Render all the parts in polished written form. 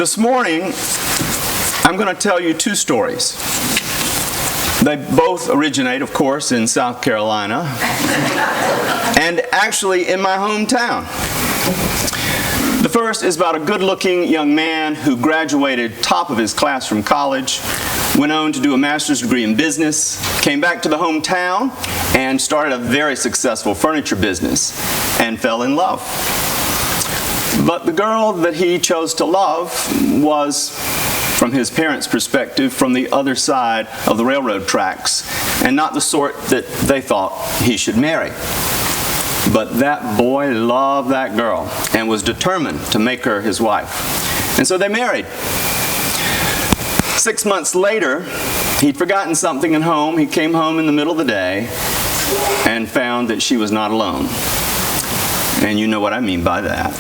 This morning, I'm going to tell you two stories. They both originate, of course, in South Carolina, and actually in my hometown. The first is about a good-looking young man who graduated top of his class from college, went on to do a master's degree in business, came back to the hometown, and started a very successful furniture business, and fell in love. But the girl that he chose to love was, from his parents' perspective, from the other side of the railroad tracks, and not the sort that they thought he should marry. But that boy loved that girl and was determined to make her his wife. And so they married. 6 months later, he'd forgotten something at home. He came home in the middle of the day and found that she was not alone. And you know what I mean by that.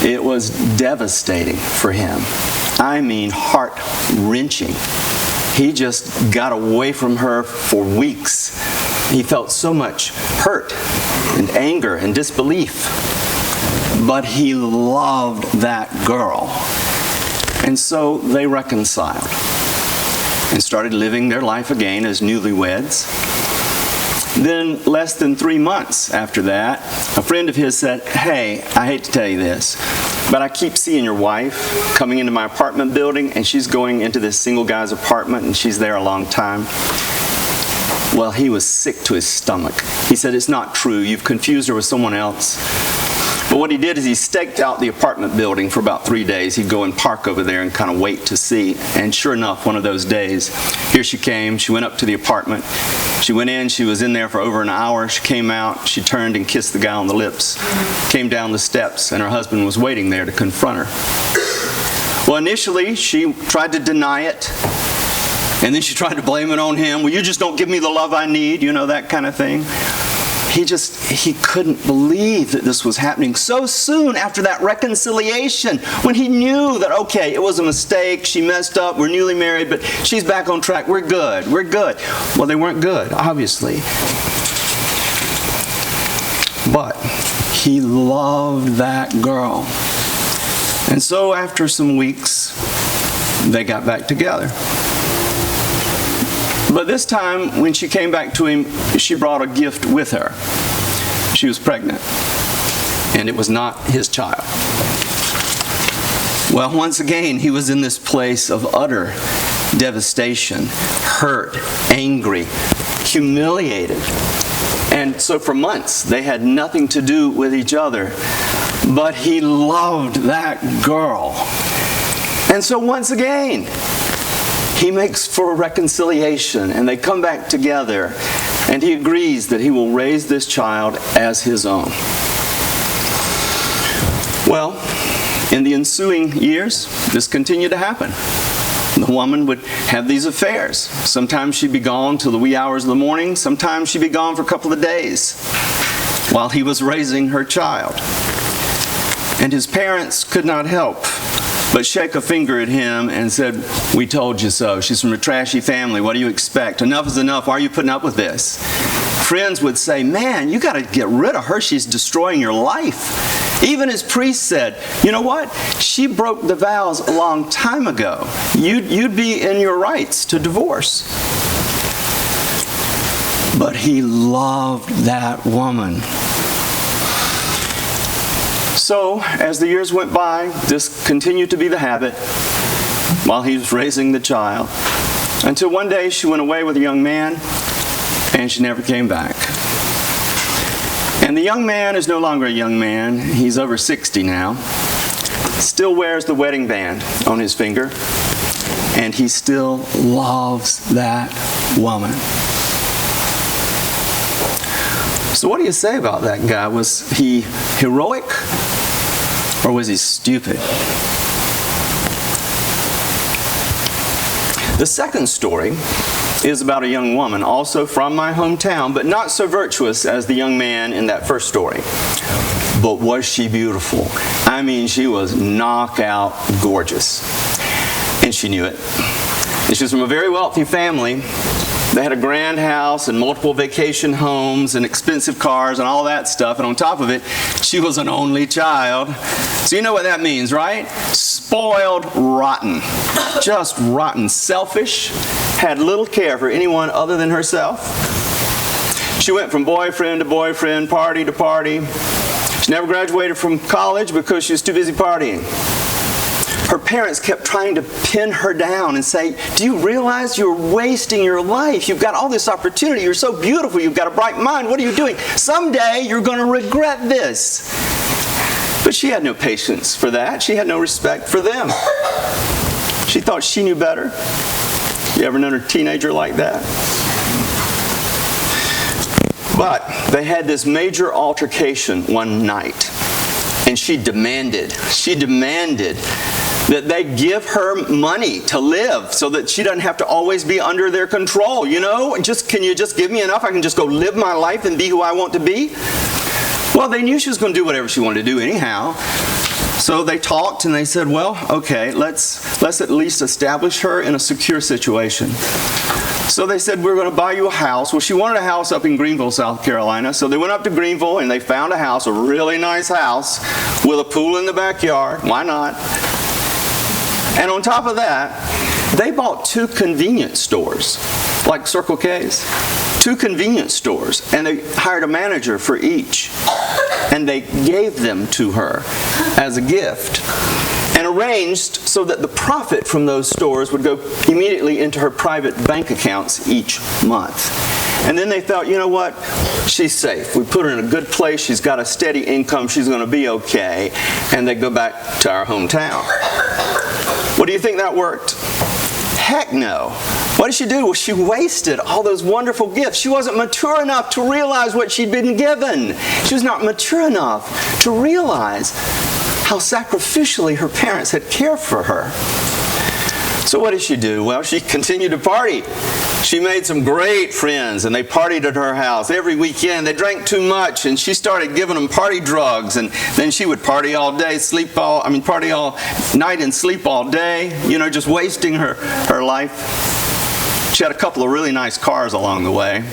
It was devastating for him. I mean, heart-wrenching. He just got away from her for weeks. He felt so much hurt and anger and disbelief. But he loved that girl. And so they reconciled and started living their life again as newlyweds. Then, less than 3 months after that, a friend of his said, "Hey, I hate to tell you this, but I keep seeing your wife coming into my apartment building, and she's going into this single guy's apartment, and she's there a long time." Well, he was sick to his stomach. He said, "It's not true. You've confused her with someone else." But what he did is he staked out the apartment building for about 3 days. He'd go and park over there and kind of wait to see. And sure enough, one of those days, here she came. She went up to the apartment. She went in. She was in there for over an hour. She came out. She turned and kissed the guy on the lips. Came down the steps, and her husband was waiting there to confront her. Well, initially, she tried to deny it. And then she tried to blame it on him. "Well, you just don't give me the love I need," you know, that kind of thing. He couldn't believe that this was happening so soon after that reconciliation, when he knew that, okay, it was a mistake, she messed up, we're newly married, but she's back on track, we're good. Well, they weren't good, obviously. But he loved that girl. And so after some weeks, they got back together. But this time, when she came back to him, she brought a gift with her. She was pregnant, and it was not his child. Well, once again, he was in this place of utter devastation, hurt, angry, humiliated. And so for months, they had nothing to do with each other. But he loved that girl. And so once again, he makes for a reconciliation, and they come back together, and he agrees that he will raise this child as his own. Well, in the ensuing years, this continued to happen. The woman would have these affairs. Sometimes she'd be gone till the wee hours of the morning. Sometimes she'd be gone for a couple of days while he was raising her child. And his parents could not help but shake a finger at him and said, "We told you so. She's from a trashy family. What do you expect? Enough is enough. Why are you putting up with this?" Friends would say, "Man, you got to get rid of her. She's destroying your life." Even his priest said, "You know what? She broke the vows a long time ago. You'd be in your rights to divorce." But he loved that woman. So, as the years went by, this continued to be the habit while he was raising the child, until one day she went away with a young man, and she never came back. And the young man is no longer a young man. He's over 60 now. Still wears the wedding band on his finger, and he still loves that woman. So what do you say about that guy? Was he heroic? Or was he stupid? The second story is about a young woman, also from my hometown, but not so virtuous as the young man in that first story. But was she beautiful? I mean, she was knockout gorgeous. And she knew it. And she was from a very wealthy family They had a grand house and multiple vacation homes and expensive cars and all that stuff. And on top of it, she was an only child. So you know what that means, right? Spoiled rotten. Just rotten. Selfish. Had little care for anyone other than herself. She went from boyfriend to boyfriend, party to party. She never graduated from college because she was too busy partying. Her parents kept trying to pin her down and say, do you realize you're wasting your life? You've got all this opportunity. You're so beautiful. You've got a bright mind. What are you doing? Someday you're going to regret this. But she had no patience for that. She had no respect for them. She thought she knew better. You ever known a teenager like that? But they had this major altercation one night. And she demanded that they give her money to live so that she doesn't have to always be under their control. You know, can you just give me enough? I can just go live my life and be who I want to be. Well, they knew she was going to do whatever she wanted to do anyhow. So they talked and they said, well, okay, let's at least establish her in a secure situation. So they said, we're going to buy you a house. Well, she wanted a house up in Greenville, South Carolina. So they went up to Greenville and they found a house, a really nice house with a pool in the backyard. Why not? And on top of that, they bought 2 convenience stores, like Circle K's. 2 convenience stores, and they hired a manager for each. And they gave them to her as a gift. And arranged so that the profit from those stores would go immediately into her private bank accounts each month. And then they thought, you know what? She's safe. We put her in a good place. She's got a steady income. She's going to be okay. And they go back to our hometown. What do you think that worked? Heck no. What did she do? Well, she wasted all those wonderful gifts. She wasn't mature enough to realize what she'd been given. She was not mature enough to realize how sacrificially her parents had cared for her. So what did she do? Well, she continued to party. She made some great friends, and they partied at her house every weekend. They drank too much, and she started giving them party drugs, and then she would party all day, party all night and sleep all day, you know, just wasting her life. She had a couple of really nice cars along the way.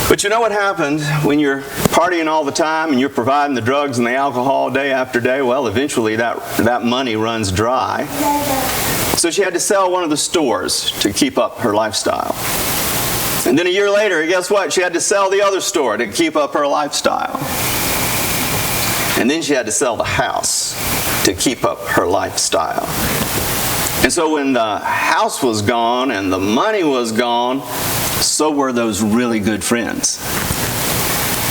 But you know what happened when you're partying all the time and you're providing the drugs and the alcohol day after day? Well, eventually that money runs dry. So she had to sell one of the stores to keep up her lifestyle. And then a year later, guess what? She had to sell the other store to keep up her lifestyle. And then she had to sell the house to keep up her lifestyle. And so when the house was gone and the money was gone, so were those really good friends.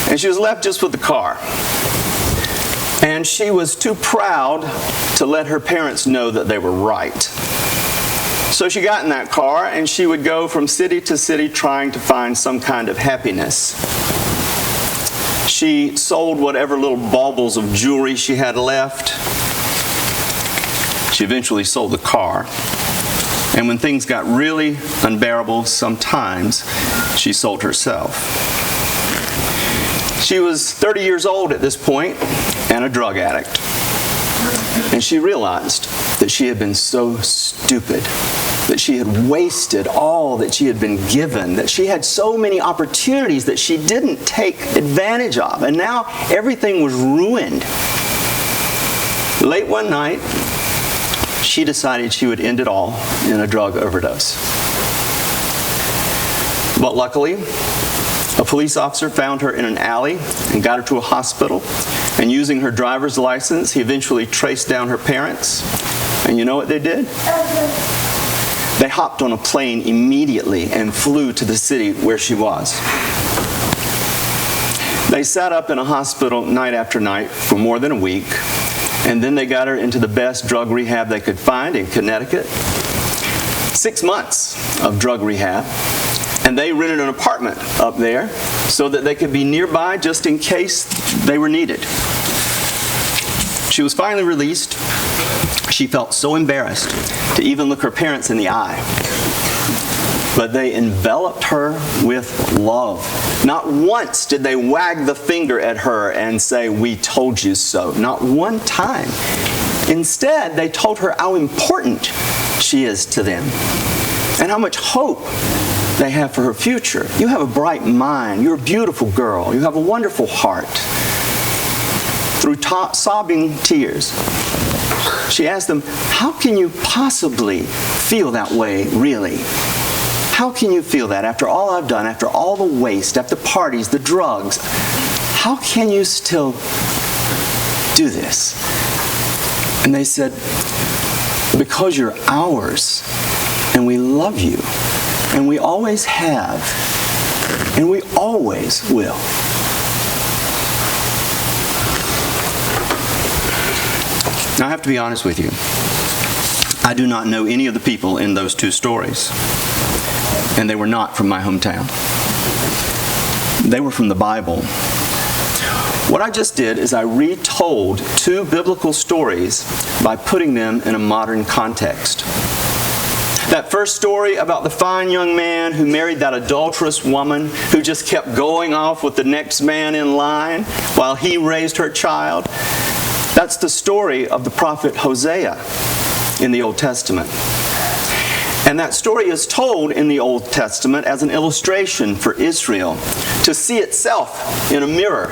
And she was left just with the car. And she was too proud to let her parents know that they were right. So she got in that car and she would go from city to city trying to find some kind of happiness. She sold whatever little baubles of jewelry she had left. She eventually sold the car. And when things got really unbearable, sometimes she sold herself. She was 30 years old at this point and a drug addict. And she realized that she had been so stupid, that she had wasted all that she had been given, that she had so many opportunities that she didn't take advantage of. And now everything was ruined. Late one night, she decided she would end it all in a drug overdose. But luckily, a police officer found her in an alley and got her to a hospital. And using her driver's license, he eventually traced down her parents. And you know what they did? They hopped on a plane immediately and flew to the city where she was. They sat up in a hospital night after night for more than a week. And then they got her into the best drug rehab they could find in Connecticut. 6 months of drug rehab. And they rented an apartment up there so that they could be nearby just in case they were needed. She was finally released. She felt so embarrassed to even look her parents in the eye. But they enveloped her with love. Not once did they wag the finger at her and say, "We told you so." Not one time. Instead, they told her how important she is to them and how much hope they have for her future. You have a bright mind. You're a beautiful girl. You have a wonderful heart. Through sobbing tears, she asked them, how can you possibly feel that way, really? How can you feel that after all I've done, after all the waste, after the parties, the drugs? How can you still do this? And they said, because you're ours, and we love you, and we always have, and we always will. Now, I have to be honest with you. I do not know any of the people in those two stories, and they were not from my hometown. They were from the Bible. What I just did is I retold two biblical stories by putting them in a modern context. That first story about the fine young man who married that adulterous woman who just kept going off with the next man in line while he raised her child, that's the story of the prophet Hosea in the Old Testament. And that story is told in the Old Testament as an illustration for Israel to see itself in a mirror,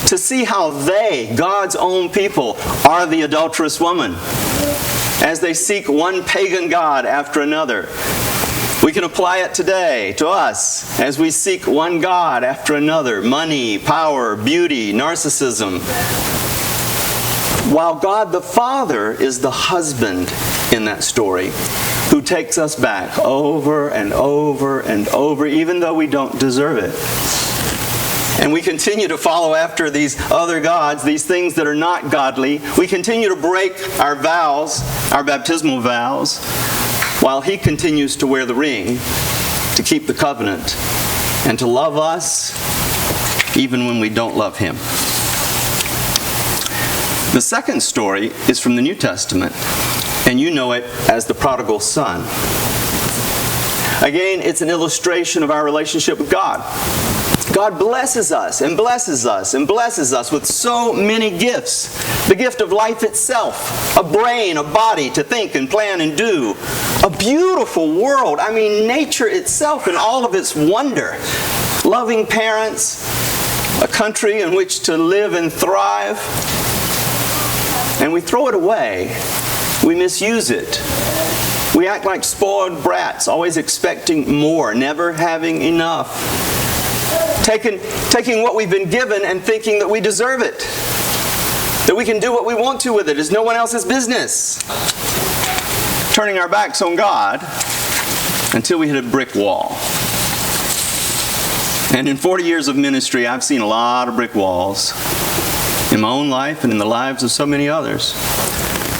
to see how they, God's own people, are the adulterous woman as they seek one pagan god after another. We can apply it today to us as we seek one god after another: money, power, beauty, narcissism. While God the Father is the husband in that story, who takes us back over and over and over, even though we don't deserve it. And we continue to follow after these other gods, these things that are not godly. We continue to break our vows, our baptismal vows, while He continues to wear the ring, to keep the covenant, and to love us even when we don't love Him. The second story is from the New Testament, and you know it as the prodigal son. Again, it's an illustration of our relationship with God. God blesses us and blesses us and blesses us with so many gifts. The gift of life itself, a brain, a body to think and plan and do, a beautiful world, I mean nature itself in all of its wonder, loving parents, a country in which to live and thrive. And we throw it away. We misuse it. We act like spoiled brats, always expecting more, never having enough. Taking what we've been given and thinking that we deserve it. That we can do what we want to with it. It's no one else's business. Turning our backs on God until we hit a brick wall. And in 40 years of ministry, I've seen a lot of brick walls. In my own life and in the lives of so many others.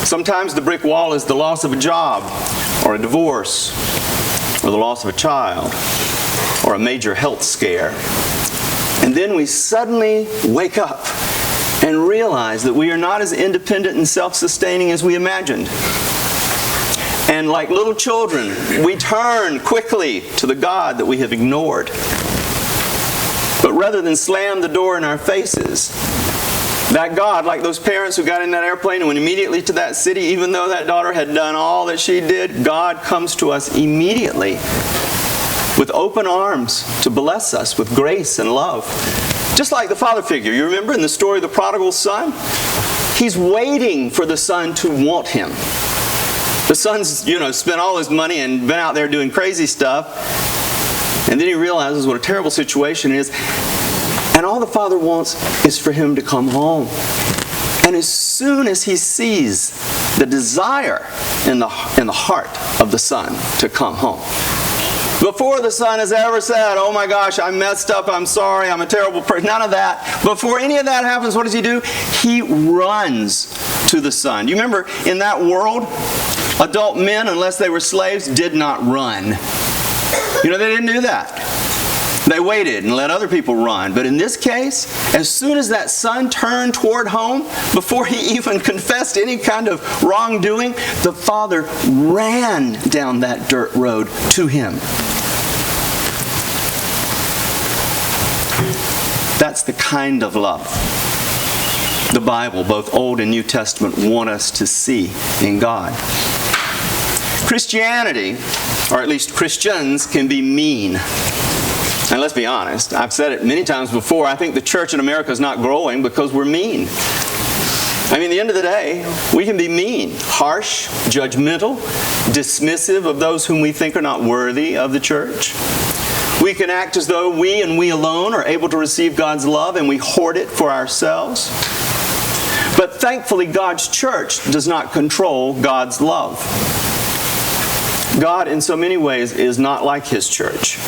Sometimes the brick wall is the loss of a job, or a divorce, or the loss of a child, or a major health scare. And then we suddenly wake up and realize that we are not as independent and self-sustaining as we imagined. And like little children, we turn quickly to the God that we have ignored. But rather than slam the door in our faces, that God, like those parents who got in that airplane and went immediately to that city, even though that daughter had done all that she did, God comes to us immediately with open arms to bless us with grace and love. Just like the father figure. You remember in the story of the prodigal son? He's waiting for the son to want him. The son's, spent all his money and been out there doing crazy stuff. And then he realizes what a terrible situation it is. And all the father wants is for him to come home. And as soon as he sees the desire in the heart of the son to come home, before the son has ever said, oh my gosh, I messed up, I'm sorry, I'm a terrible person, none of that. Before any of that happens, what does he do? He runs to the son. You remember in that world, adult men, unless they were slaves, did not run. They didn't do that. They waited and let other people run. But in this case, as soon as that son turned toward home, before he even confessed any kind of wrongdoing, the father ran down that dirt road to him. That's the kind of love the Bible, both Old and New Testament, want us to see in God. Christianity or at least Christians, can be mean. And let's be honest, I've said it many times before, I think the church in America is not growing because we're mean. I mean, at the end of the day, we can be mean, harsh, judgmental, dismissive of those whom we think are not worthy of the church. We can act as though we and we alone are able to receive God's love and we hoard it for ourselves. But thankfully, God's church does not control God's love. God, in so many ways, is not like His church.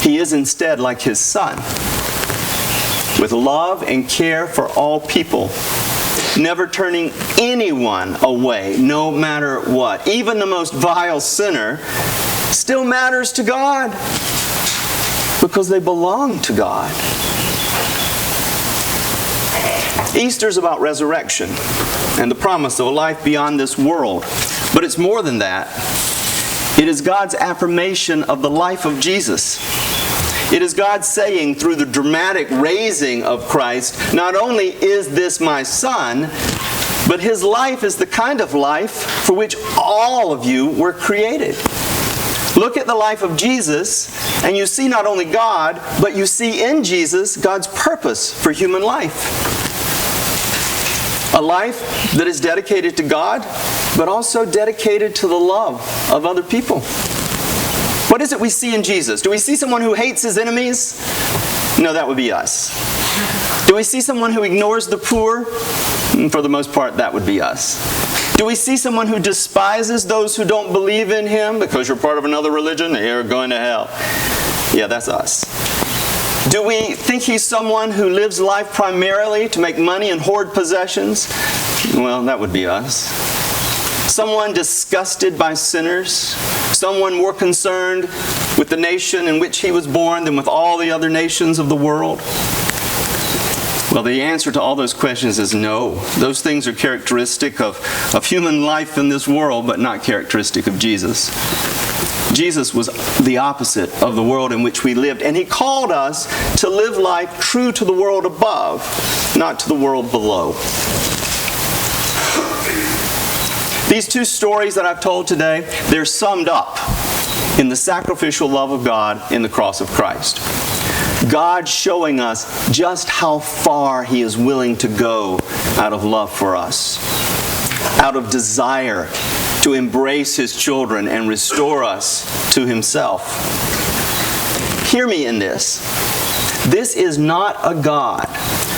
He is instead like His Son, with love and care for all people, never turning anyone away, no matter what. Even the most vile sinner still matters to God because they belong to God. Easter's about resurrection and the promise of a life beyond this world. But it's more than that. It is God's affirmation of the life of Jesus. It is God saying through the dramatic raising of Christ, not only is this my Son, but His life is the kind of life for which all of you were created. Look at the life of Jesus, and you see not only God, but you see in Jesus God's purpose for human life. A life that is dedicated to God, but also dedicated to the love of other people. What is it we see in Jesus? Do we see someone who hates his enemies? No, that would be us. Do we see someone who ignores the poor? For the most part, that would be us. Do we see someone who despises those who don't believe in Him because you're part of another religion? You're going to hell. Yeah, that's us. Do we think He's someone who lives life primarily to make money and hoard possessions? Well, that would be us. Someone disgusted by sinners? Someone more concerned with the nation in which He was born than with all the other nations of the world? Well, the answer to all those questions is no. Those things are characteristic of human life in this world, but not characteristic of Jesus. Jesus was the opposite of the world in which we lived, and He called us to live life true to the world above, not to the world below. These two stories that I've told today, they're summed up in the sacrificial love of God in the cross of Christ. God showing us just how far He is willing to go out of love for us, out of desire to embrace His children and restore us to Himself. Hear me in this. This is not a God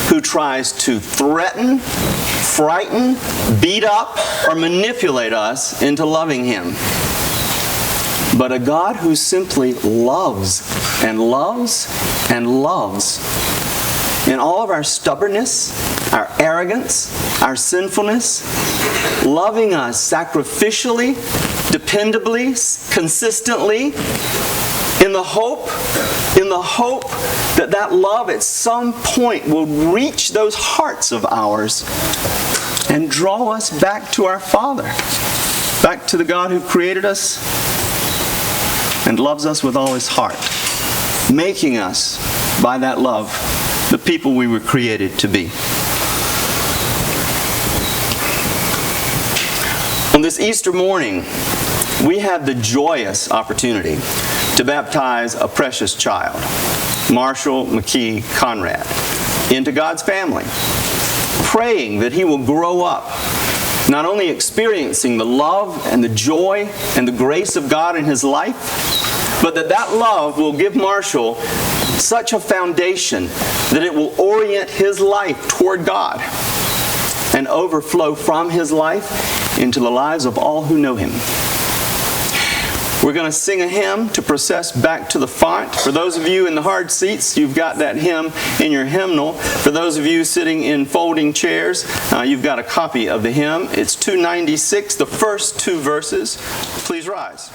who tries to threaten, frighten, beat up, or manipulate us into loving Him, but a God who simply loves and loves and loves. In all of our stubbornness, our arrogance, our sinfulness, loving us sacrificially, dependably, consistently, in the hope that that love at some point will reach those hearts of ours and draw us back to our Father, back to the God who created us and loves us with all His heart, making us, by that love, the people we were created to be. On this Easter morning, we have the joyous opportunity to baptize a precious child, Marshall McKee Conrad, into God's family, praying that he will grow up not only experiencing the love and the joy and the grace of God in his life, but that love will give Marshall such a foundation that it will orient his life toward God and overflow from his life into the lives of all who know Him. We're going to sing a hymn to process back to the font. For those of you in the hard seats, you've got that hymn in your hymnal. For those of you sitting in folding chairs, you've got a copy of the hymn. It's 296, the first two verses. Please rise.